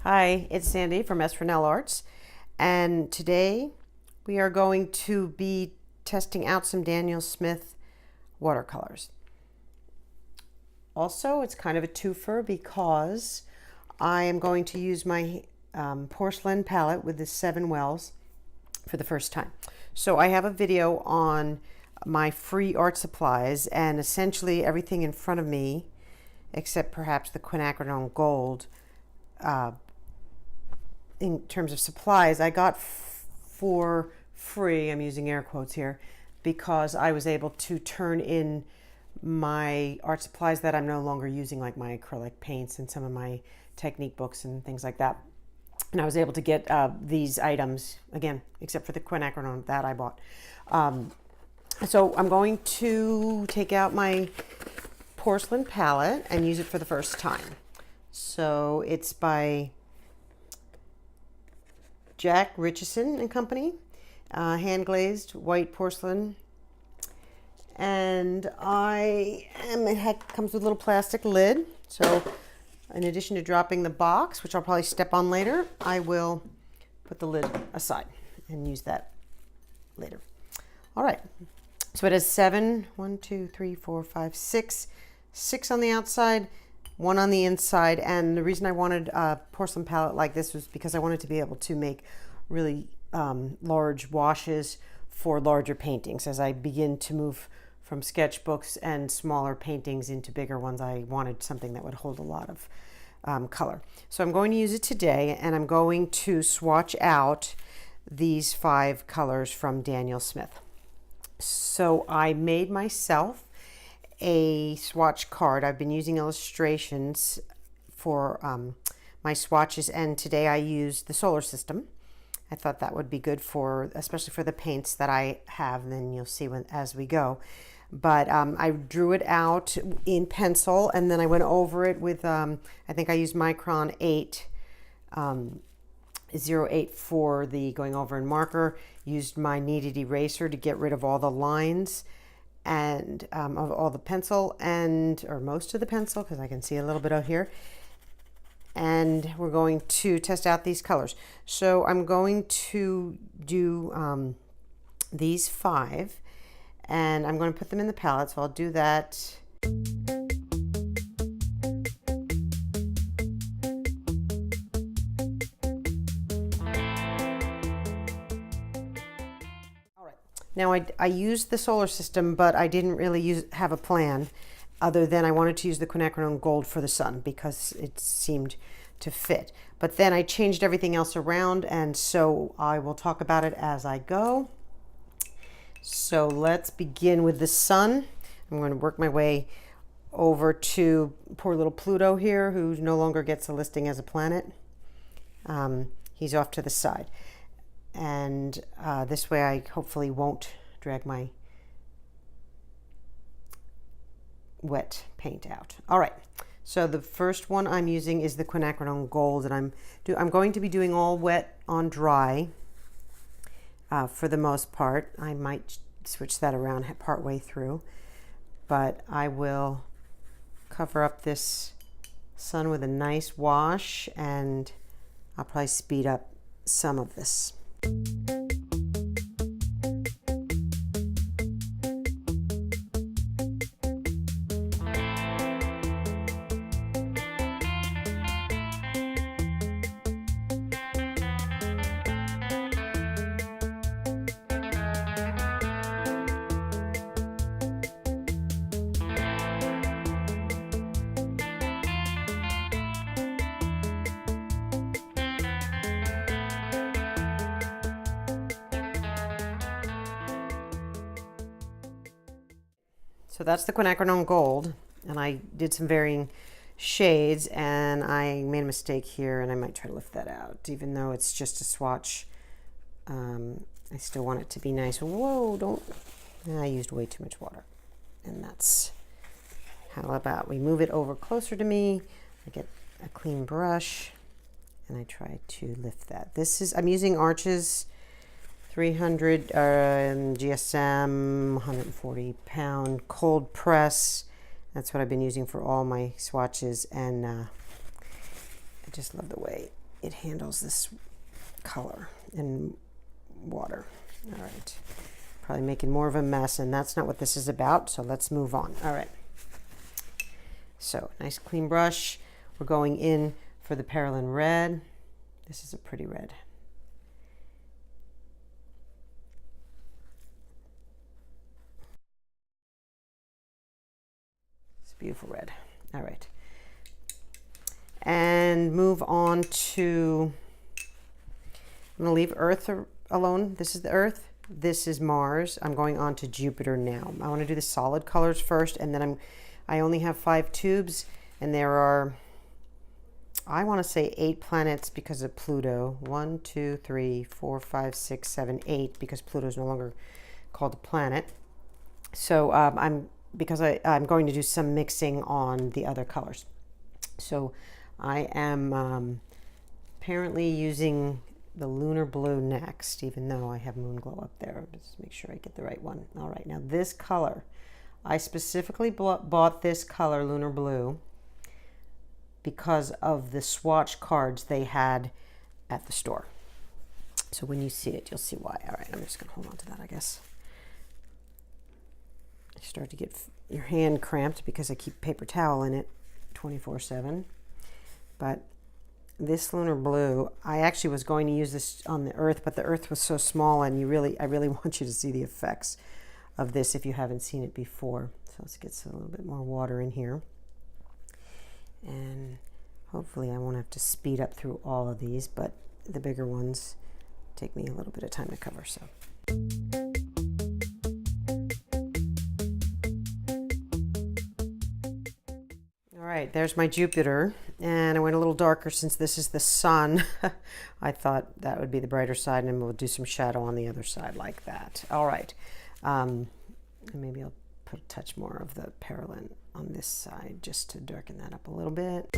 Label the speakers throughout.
Speaker 1: Hi, it's Sandy from s.ranellearts, and today we are going to be testing out some Daniel Smith watercolors. Also, it's kind of a twofer because I am going to use my porcelain palette with the 7 wells for the first time. So I have a video on my free art supplies, and essentially everything in front of me, except perhaps the Quinacridone gold, in terms of supplies, I got for free, I'm using air quotes here, because I was able to turn in my art supplies that I'm no longer using, like my acrylic paints and some of my technique books and things like that. And I was able to get these items, again, except for the Quinacridone that I bought. So I'm going to take out my porcelain palette and use it for the first time. So it's by Jack Richeson and Company, hand glazed white porcelain, and it comes with a little plastic lid. So in addition to dropping the box, which I'll probably step on later, I will put the lid aside and use that later. All right, so it has 7, 1, 2, 3, 4, 5, 6 on the outside, 1 on the inside. And the reason I wanted a porcelain palette like this was because I wanted to be able to make really large washes for larger paintings. As I begin to move from sketchbooks and smaller paintings into bigger ones, I wanted something that would hold a lot of color. So I'm going to use it today, and I'm going to swatch out these 5 colors from Daniel Smith. So I made myself a swatch card. I've been using illustrations for my swatches, and today I used the solar system. I thought that would be good for, especially for the paints that I have, and then you'll see as we go. But I drew it out in pencil, and then I went over it with, I think I used Micron 08 for the going over and marker, used my kneaded eraser to get rid of all the lines and of all the pencil, or most of the pencil, because I can see a little bit out here. And we're going to test out these colors. So I'm going to do these 5, and I'm going to put them in the palette, so I'll do that. Now I used the solar system, but I didn't really have a plan other than I wanted to use the Quinacridone gold for the sun because it seemed to fit. But then I changed everything else around, and so I will talk about it as I go. So let's begin with the sun. I'm going to work my way over to poor little Pluto here, who no longer gets a listing as a planet. He's off to the side. And this way I hopefully won't drag my wet paint out. All right, so the first one I'm using is the Quinacridone gold, and I'm going to be doing all wet on dry for the most part. I might switch that around part way through, but I will cover up this sun with a nice wash, and I'll probably speed up some of this. So that's the Quinacridone gold, and I did some varying shades, and I made a mistake here, and I might try to lift that out. Even though it's just a swatch, I still want it to be nice. Whoa, I used way too much water. And that's, how about we move it over closer to me, I get a clean brush, and I try to lift that. I'm using Arches 300 GSM 140 pound cold press. That's what I've been using for all my swatches, and I just love the way it handles this color and water. All right, probably making more of a mess, and that's not what this is about, so let's move on. All right, so nice clean brush. We're going in for the Perylene red. This is a pretty red. It's a beautiful red. All right, and move on to, I'm going to leave Earth alone. This is the Earth. This is Mars. I'm going on to Jupiter now. I want to do the solid colors first, and then I only have 5 tubes, and there are, I want to say 8 planets because of Pluto. 1, 2, 3, 4, 5, 6, 7, 8, because Pluto is no longer called a planet. So I'm going to do some mixing on the other colors. So I am apparently using the Lunar blue next, even though I have Moonglow up there. Just make sure I get the right one. All right, now this color, I specifically bought this color, Lunar blue, because of the swatch cards they had at the store. So when you see it, you'll see why. All right, I'm just gonna hold on to that, I guess. You start to get your hand cramped because I keep paper towel in it 24/7. But this Lunar blue, I actually was going to use this on the Earth, but the Earth was so small, and I really want you to see the effects of this if you haven't seen it before. So let's get a little bit more water in here. And hopefully I won't have to speed up through all of these, but the bigger ones take me a little bit of time to cover. So. All right, there's my Jupiter, and I went a little darker since this is the sun. I thought that would be the brighter side, and we'll do some shadow on the other side like that. All right, and maybe I'll put a touch more of the Perylene on this side just to darken that up a little bit.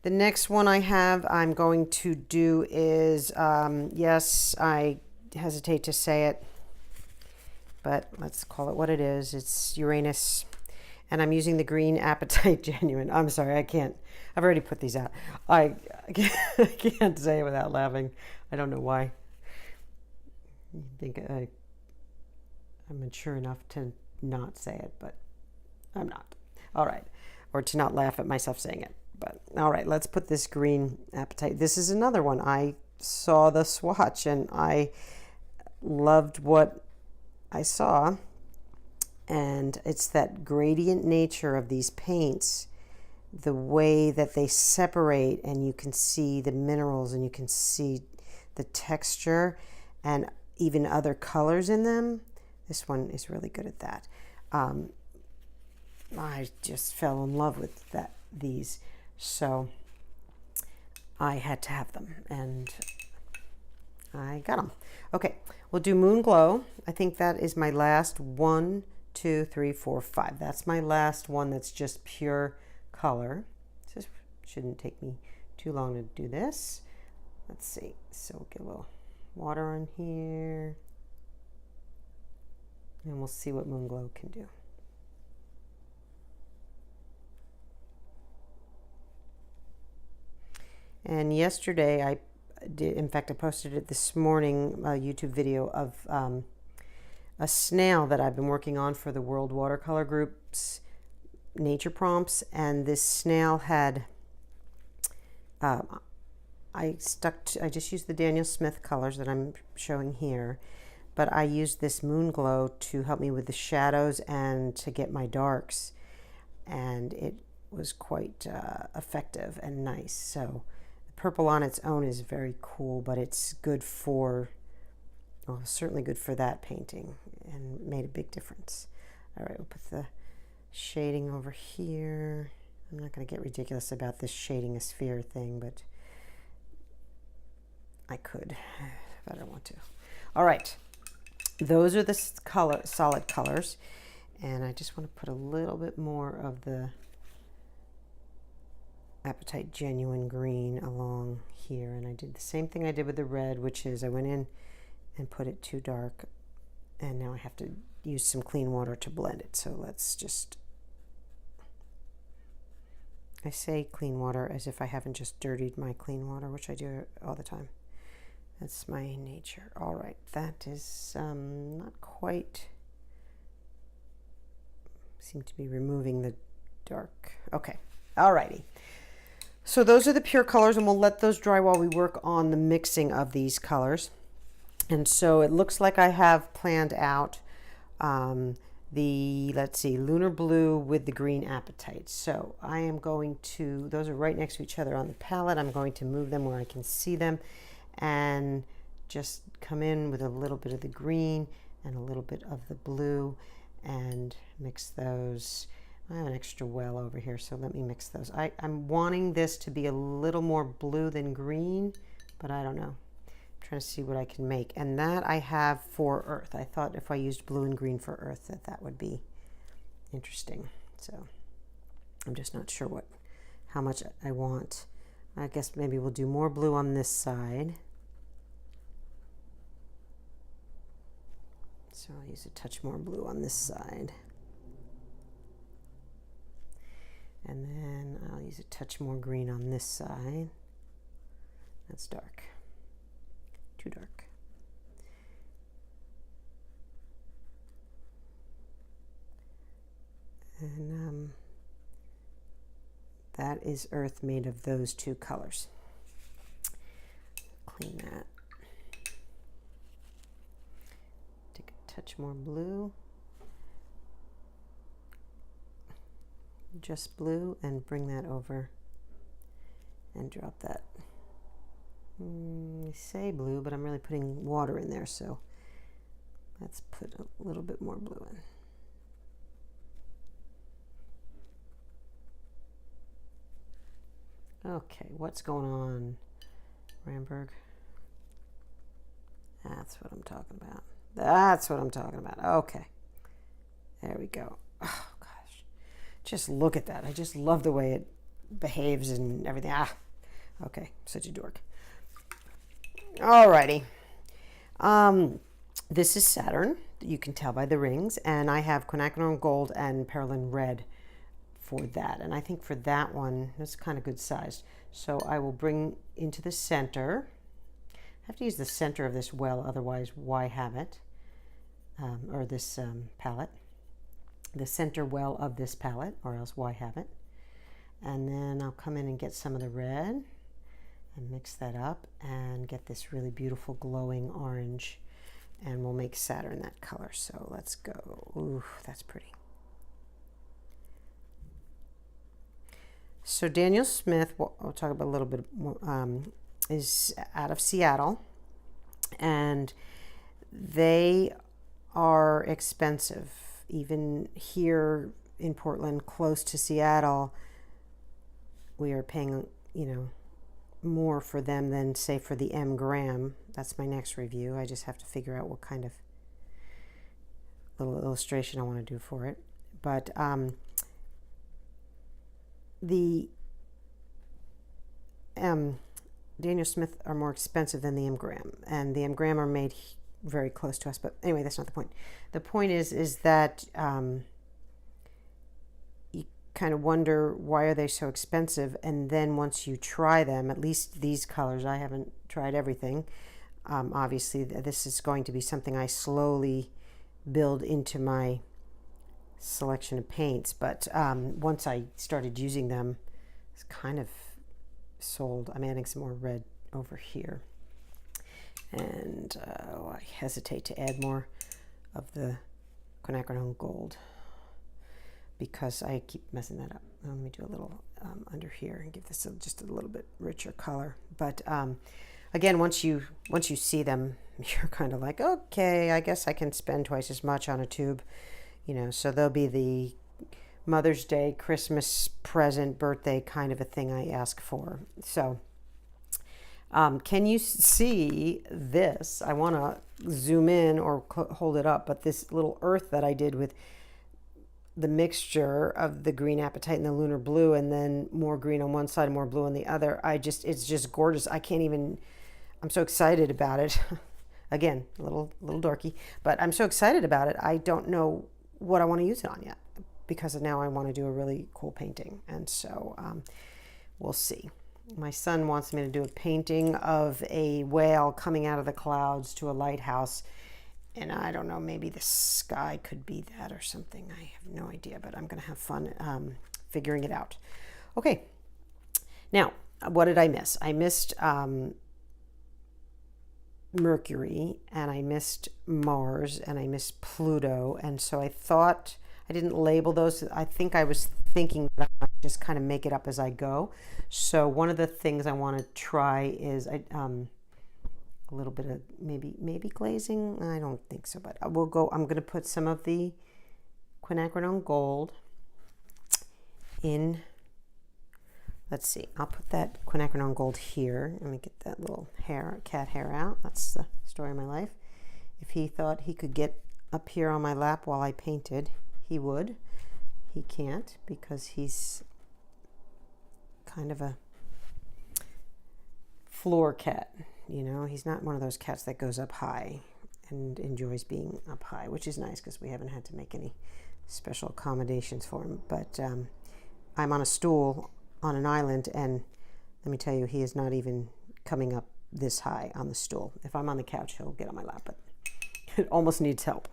Speaker 1: The next one I'm going to do is, yes, I hesitate to say it, but let's call it what it is. It's Uranus, and I'm using the green Apatite Genuine. I'm sorry, I can't. I've already put these out. I can't say it without laughing. I don't know why. I think I'm mature enough to not say it, but I'm not. All right, or to not laugh at myself saying it. But all right, let's put this green Apatite. This is another one. I saw the swatch, and I loved what I saw, and it's that gradient nature of these paints, the way that they separate, and you can see the minerals, and you can see the texture and even other colors in them. This one is really good at that. I just fell in love with these, so I had to have them, and I got them. Okay, we'll do Moonglow. I think that is my last 1, 2, 3, 4, 5. That's my last one that's just pure color. This shouldn't take me too long to do this. Let's see. So we'll get a little water on here, and we'll see what Moonglow can do. And yesterday I did, in fact I posted it this morning, a YouTube video of a snail that I've been working on for the World Watercolor Group's nature prompts, and this snail had I just used the Daniel Smith colors that I'm showing here, but I used this Moonglow to help me with the shadows and to get my darks, and it was quite effective and nice. So purple on its own is very cool, but it's good for, well, certainly good for that painting, and made a big difference. All right, we'll put the shading over here. I'm not going to get ridiculous about this shading a sphere thing, but I could if I don't want to. All right, those are the solid colors, and I just want to put a little bit more of the Apatite Genuine Green along here, and I did the same thing I did with the red, which is I went in and put it too dark, and now I have to use some clean water to blend it. So let's just I say clean water as if I haven't just dirtied my clean water, which I do all the time. That's my nature. All right, that is not quite, seem to be removing the dark. Okay, all righty. So those are the pure colors, and we'll let those dry while we work on the mixing of these colors. And so it looks like I have planned out let's see, Lunar Blue with the green Apatite. So I am going to, those are right next to each other on the palette. I'm going to move them where I can see them and just come in with a little bit of the green and a little bit of the blue and mix those. I have an extra well over here, so let me mix those. I'm wanting this to be a little more blue than green, but I don't know. I'm trying to see what I can make. And that I have for earth. I thought if I used blue and green for earth that would be interesting. So I'm just not sure how much I want. I guess maybe we'll do more blue on this side. So I'll use a touch more blue on this side. And then I'll use a touch more green on this side. That's dark. Too dark. And that is earth made of those two colors. Clean that. Take a touch more blue. Just blue, and bring that over and drop that. I say blue, but I'm really putting water in there, so let's put a little bit more blue in. Okay, what's going on, Ramberg? That's what I'm talking about. That's what I'm talking about. Okay, there we go. Oh, just look at that. I just love the way it behaves and everything. Okay, such a dork. Alrighty. This is Saturn. You can tell by the rings. And I have Quinacridone Gold and Perylene Red for that. And I think for that one, that's kind of good sized. So I will bring into the center. I have to use the center of this well, otherwise why have it? Or this palette. The center well of this palette, or else why have it? And then I'll come in and get some of the red and mix that up and get this really beautiful glowing orange, and we'll make Saturn that color. So let's go. Ooh, that's pretty. So Daniel Smith, I'll talk about a little bit more, is out of Seattle, and they are expensive. Even here in Portland, close to Seattle, we are paying, more for them than, say, for the M gram. That's my next review. I just have to figure out what kind of little illustration I want to do for it. But the Daniel Smith are more expensive than the M gram, and the M gram are made very close to us, but anyway, that's not the point. The point is that you kind of wonder, why are they so expensive? And then once you try them, at least these colors, I haven't tried everything. Obviously, this is going to be something I slowly build into my selection of paints, but once I started using them, it's kind of sold. I'm adding some more red over here. And I hesitate to add more of the Quinacridone Gold because I keep messing that up. Let me do a little under here and give this just a little bit richer color. But again, once you see them, you're kind of like, okay, I guess I can spend twice as much on a tube, So they'll be the Mother's Day, Christmas present, birthday kind of a thing I ask for. So. Can you see this? I want to zoom in or hold it up, but this little earth that I did with the mixture of the green Apatite and the Lunar Blue, and then more green on one side and more blue on the other, it's just gorgeous. I can't even, I'm so excited about it. Again, a little dorky, but I'm so excited about it. I don't know what I want to use it on yet, because now I want to do a really cool painting. And so we'll see. My son wants me to do a painting of a whale coming out of the clouds to a lighthouse. And I don't know, maybe the sky could be that or something. I have no idea, but I'm going to have fun figuring it out. Okay. Now, what did I miss? I missed Mercury, and I missed Mars, and I missed Pluto. And so I thought, I didn't label those. I think I was thinking that I might just kind of make it up as I go. So one of the things I want to try is a little bit of maybe glazing. I don't think so, but I'm going to put some of the Quinacridone gold in. Let's see, I'll put that Quinacridone gold here. Let me get that little cat hair out. That's the story of my life. If he thought he could get up here on my lap while I painted, he would. He can't because he's kind of a floor cat. You know, he's not one of those cats that goes up high and enjoys being up high, which is nice because we haven't had to make any special accommodations for him. But I'm on a stool on an island, and let me tell you, he is not even coming up this high on the stool. If I'm on the couch, he'll get on my lap, but it almost needs help.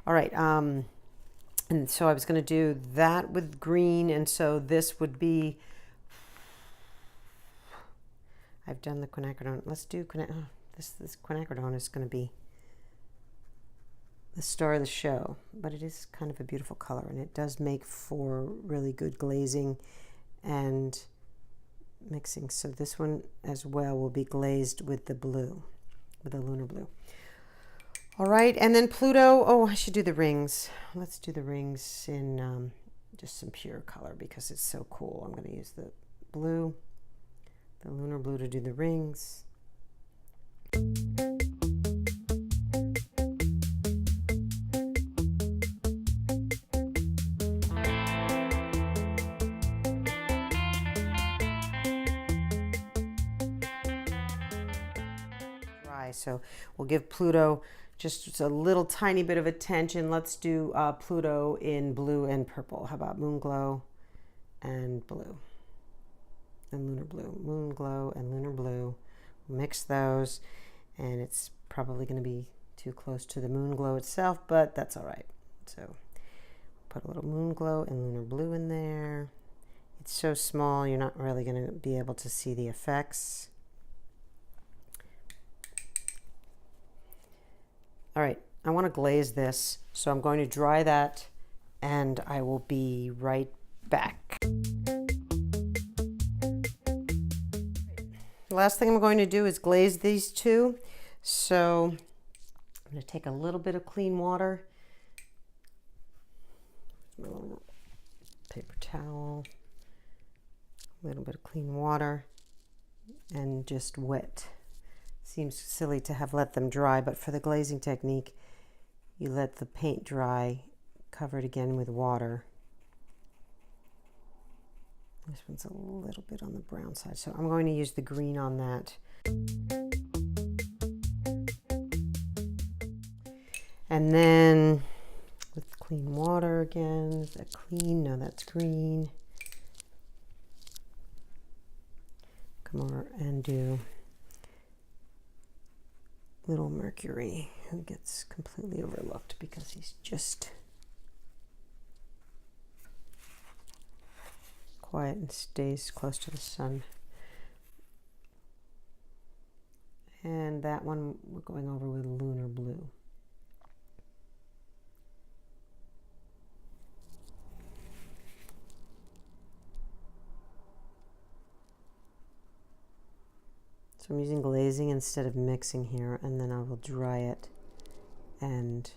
Speaker 1: All right, and so I was going to do that with green, and so this would be, I've done the Quinacridone. Let's do this Quinacridone is going to be the star of the show, but it is kind of a beautiful color, and it does make for really good glazing and mixing. So this one as well will be glazed with the blue, with the lunar blue. All right, and then Pluto. Oh, I should do the rings. Let's do the rings in just some pure color because it's so cool. I'm going to use the blue, the lunar blue, to do the rings. So we'll give Pluto just a little tiny bit of attention. Let's do Pluto in blue and purple. How about Moonglow and blue and lunar blue? Moonglow and lunar blue. Mix those, and it's probably going to be too close to the Moonglow itself, but that's all right. So put a little Moonglow and lunar blue in there. It's so small, you're not really going to be able to see the effects. All right, I want to glaze this, so I'm going to dry that, and I will be right back. The last thing I'm going to do is glaze these two. So I'm going to take a little bit of clean water, my little paper towel, a little bit of clean water, and just wet. Seems silly to have let them dry, but for the glazing technique, you let the paint dry, cover it again with water. This one's a little bit on the brown side, so I'm going to use the green on that. And then with clean water again, is that clean? No, that's green. Come over and do little Mercury, who gets completely overlooked because he's just quiet and stays close to the sun. And that one we're going over with lunar blue. So I'm using glazing instead of mixing here, and then I will dry it and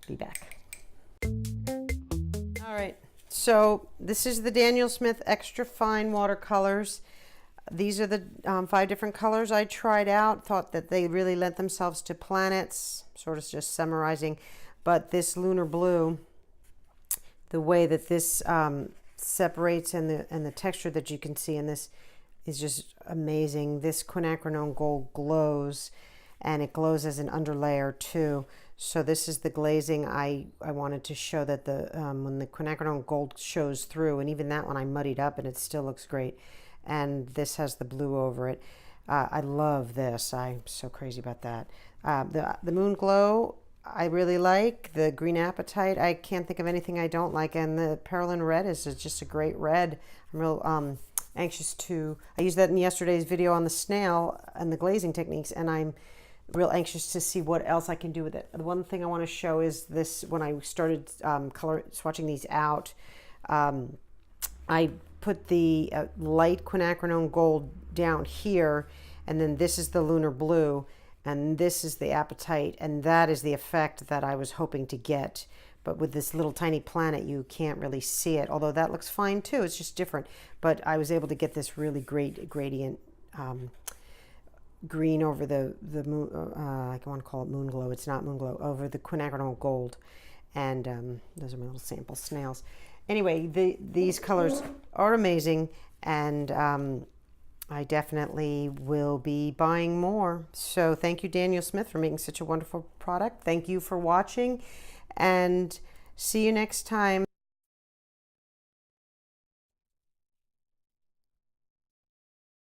Speaker 1: be back. All right, so this is the Daniel Smith Extra Fine Watercolors. These are the 5 different colors I tried out, thought that they really lent themselves to planets, sort of just summarizing. But this lunar blue, the way that this separates and the texture that you can see in this is just amazing. This Quinacridone gold glows, and it glows as an underlayer too. So this is the glazing. I wanted to show that the when the Quinacridone gold shows through, and even that one I muddied up and it still looks great. And this has the blue over it. I love this. I'm so crazy about that. The Moonglow I really like. The green Apatite, I can't think of anything I don't like. And the Perylene red is just a great red. I'm real anxious to, I used that in yesterday's video on the snail and the glazing techniques, and I'm real anxious to see what else I can do with it. The one thing I want to show is this, when I started color swatching these out, I put the light Quinacridone gold down here, and then this is the Lunar blue, and this is the Apatite, and that is the effect that I was hoping to get. But with this little tiny planet, you can't really see it, although that looks fine too. It's just different. But I was able to get this really great gradient green over the moon. I want to call it Moonglow. It's not Moonglow. Over the Quinacridone gold, and those are my little sample snails. Anyway, these colors are amazing, and I definitely will be buying more. So thank you, Daniel Smith, for making such a wonderful product. Thank you for watching, and see you next time.